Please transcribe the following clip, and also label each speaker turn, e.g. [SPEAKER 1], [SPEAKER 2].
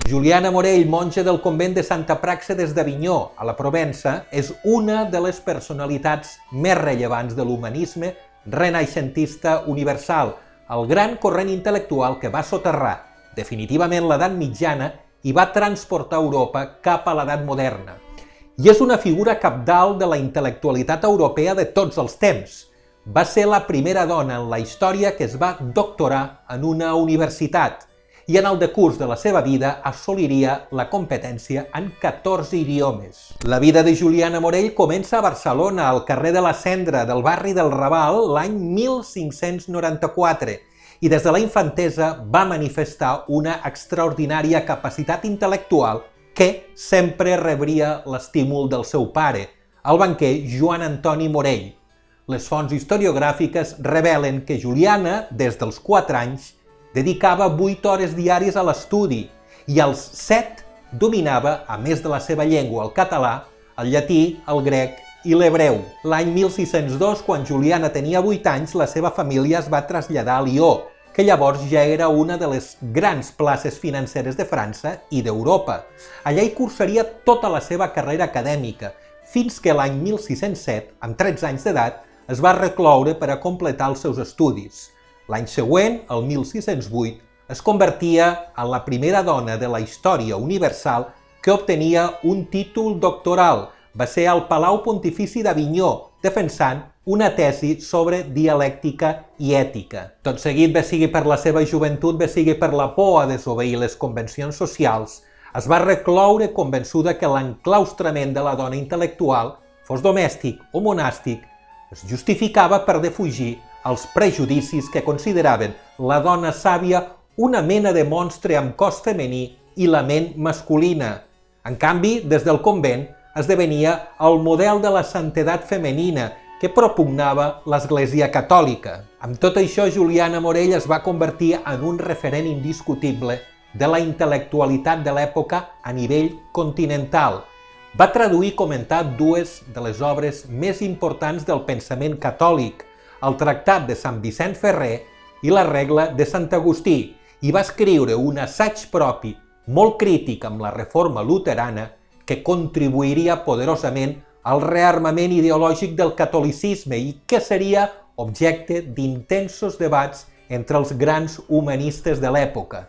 [SPEAKER 1] Juliana Morell, monja del convent de Santa Pràxedes d'Avinyó, a la Provença, és una de les personalitats més rellevants de l'humanisme renaixentista universal, el gran corrent intel·lectual que va soterrar definitivament l'edat mitjana i va transportar Europa cap a l'edat moderna. I és una figura cabdal de la intel·lectualitat europea de tots els temps. Va ser la primera dona en la història que es va doctorar en una universitat i en el decurs de la seva vida assoliria la competència en 14 idiomes. La vida de Juliana Morell comença a Barcelona, al carrer de la Cendra del barri del Raval, l'any 1594, i des de la infantesa va manifestar una extraordinària capacitat intel·lectual que sempre rebria l'estímul del seu pare, el banquer Joan Antoni Morell. Les fonts historiogràfiques revelen que Juliana, des dels 4 anys, dedicava 8 hores diàries a l'estudi i als 7 dominava, a més de la seva llengua, el català, el llatí, el grec i l'hebreu. L'any 1602, quan Juliana tenia 8 anys, la seva família es va traslladar a Lió, que llavors ja era una de les grans places financeres de França i d'Europa. Allà hi cursaria tota la seva carrera acadèmica, fins que l'any 1607, amb 13 anys d'edat, es va recloure per a completar els seus estudis. L'any següent, el 1608, es convertia en la primera dona de la història universal que obtenia un títol doctoral. Va ser al Palau Pontifici d'Avinyó, defensant una tesi sobre dialèctica i ètica. Tot seguit, bé sigui per la seva joventut, bé sigui per la por a desobeir les convencions socials, es va recloure convençuda que l'enclaustrament de la dona intel·lectual, fos domèstic o monàstic, es justificava per defugir els prejudicis que consideraven la dona sàvia una mena de monstre amb cos femení i la ment masculina. En canvi, des del convent esdevenia el model de la santedat femenina que propugnava l'Església Catòlica. Amb tot això, Juliana Morell es va convertir en un referent indiscutible de la intel·lectualitat de l'època a nivell continental. Va traduir i comentar 2 de les obres més importants del pensament catòlic, el Tractat de Sant Vicent Ferrer i la Regla de Sant Agustí, i va escriure un assaig propi molt crític amb la reforma luterana que contribuiria poderosament al rearmament ideològic del catolicisme i que seria objecte d'intensos debats entre els grans humanistes de l'època.